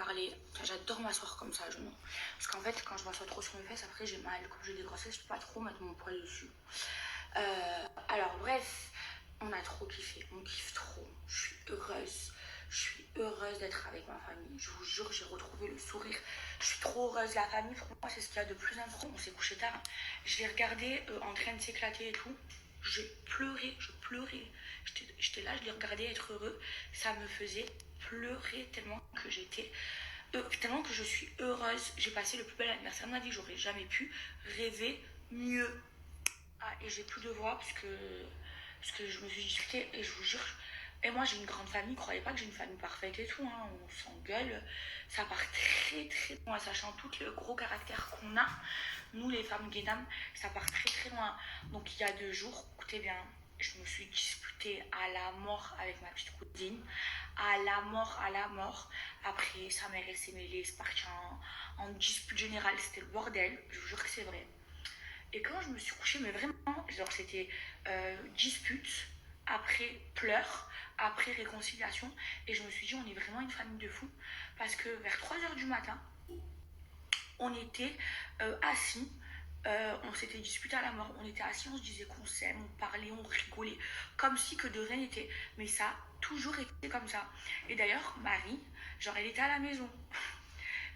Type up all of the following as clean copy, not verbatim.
parler. Enfin, j'adore m'asseoir comme ça à genoux. Parce qu'en fait, quand je m'assois trop sur mes fesses, après j'ai mal. Comme j'ai des grossesses, je peux pas trop mettre mon poids dessus. Alors bref, on a trop kiffé. On kiffe trop. Je suis heureuse. Je suis heureuse d'être avec ma famille. Je vous jure, j'ai retrouvé le sourire. Je suis trop heureuse. La famille, pour moi, c'est ce qu'il y a de plus important. On s'est couché tard. Je l'ai regardé en train de s'éclater et tout. J'ai pleuré, je pleurais. J'étais là, je l'ai regardé être heureux. Ça me faisait pleurer tellement que tellement que je suis heureuse. J'ai passé le plus bel anniversaire de ma vie. J'aurais jamais pu rêver mieux. Ah, et j'ai plus de voix parce que je me suis disputée et je vous jure. Et moi j'ai une grande famille, croyez pas que j'ai une famille parfaite et tout, hein, on s'engueule. Ça part très très loin, sachant tout le gros caractère qu'on a. Nous les femmes guédames, ça part très très loin. Donc il y a 2 jours, écoutez bien, je me suis disputée à la mort avec ma petite cousine. À la mort. Après sa mère elle s'est mêlée, c'est parti en dispute générale, c'était le bordel, je vous jure que c'est vrai. Et quand je me suis couchée, mais vraiment, genre c'était dispute, après pleurs, après réconciliation. Et je me suis dit, on est vraiment une famille de fous. Parce que vers 3 h du matin, on était assis. On s'était disputé à la mort. On était assis, on se disait qu'on s'aime, on parlait, on rigolait. Comme si que de rien n'était. Mais ça a toujours été comme ça. Et d'ailleurs, Marie, genre elle était à la maison.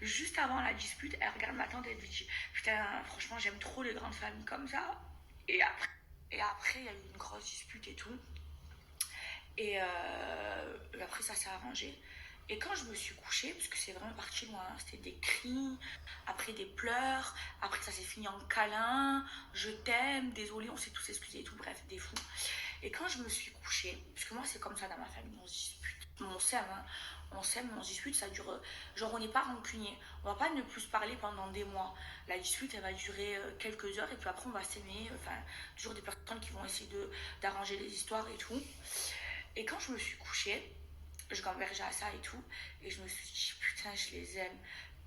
Juste avant la dispute, elle regarde ma tante et elle lui dit putain, franchement, j'aime trop les grandes familles comme ça. Et après, il y a eu une grosse dispute et tout. Et après, ça s'est arrangé. Et quand je me suis couchée, parce que c'est vraiment parti loin, hein, c'était des cris, après des pleurs, après ça s'est fini en câlin, je t'aime, désolé, on s'est tous excusés et tout, bref, des fous. Et quand je me suis couchée, parce que moi c'est comme ça dans ma famille, on se dispute, on s'aime, hein, on s'aime, on se dispute, ça dure, genre on n'est pas rancunier, on va pas ne plus se parler pendant des mois. La dispute elle va durer quelques heures et puis après on va s'aimer, enfin toujours des personnes qui vont essayer d'arranger les histoires et tout. Et quand je me suis couchée, je gambergeais à ça et tout, et je me suis dit putain je les aime.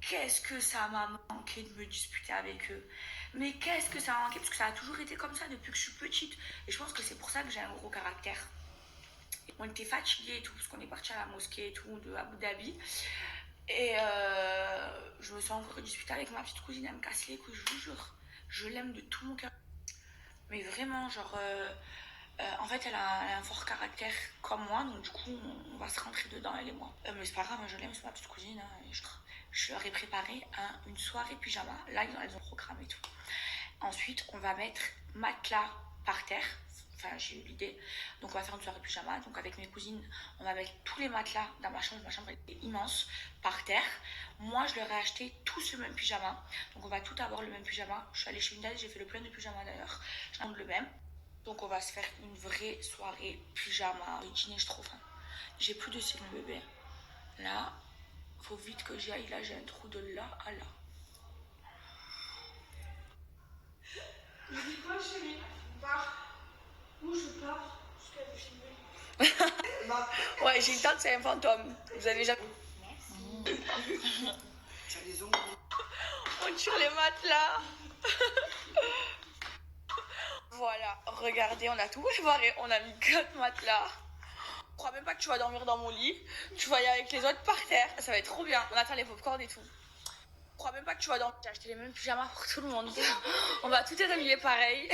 Qu'est-ce que ça m'a manqué de me disputer avec eux. Mais qu'est-ce que ça m'a manqué, parce que ça a toujours été comme ça depuis que je suis petite. Et je pense que c'est pour ça que j'ai un gros caractère. On était fatigués et tout, parce qu'on est parti à la mosquée et tout, de Abu Dhabi. Et je me suis encore disputée avec ma petite cousine, elle me casse les couilles, je vous jure. Je l'aime de tout mon cœur. Mais vraiment, genre... en fait, elle a un fort caractère comme moi, donc du coup, on va se rentrer dedans, elle et moi. Mais c'est pas grave, je l'aime, c'est ma petite cousine. Hein, je leur ai préparé une soirée pyjama. Là, elles ont programmé tout. Ensuite, on va mettre matelas par terre. Enfin, j'ai eu l'idée. Donc, on va faire une soirée pyjama. Donc, avec mes cousines, on va mettre tous les matelas dans ma chambre. Ma chambre elle est immense, par terre. Moi, je leur ai acheté tous le même pyjama. Donc, on va tout avoir le même pyjama. Je suis allée chez une date, j'ai fait le plein de pyjama d'ailleurs. J'en ai le même. Donc on va se faire une vraie soirée pyjama. Le dîner, je trouve. Hein. J'ai plus de cils, mon bébé. Là, faut vite que j'y aille. Là, j'ai un trou de là à là. Je dis quoi, chérie? On part. Où je pars? Jusqu'à le filmer. Ouais, j'ai une tante, c'est un fantôme. Vous avez jamais... Merci. Tu as des ongles. On tire les matelas. Voilà, regardez, on a tout préparé. On a mis 4 matelas. Je crois même pas que tu vas dormir dans mon lit. Tu vas y aller avec les autres par terre. Ça va être trop bien. On attend les popcorn et tout. Je crois même pas que tu vas dormir. J'ai acheté les mêmes pyjamas pour tout le monde. On va tout être habillés pareil.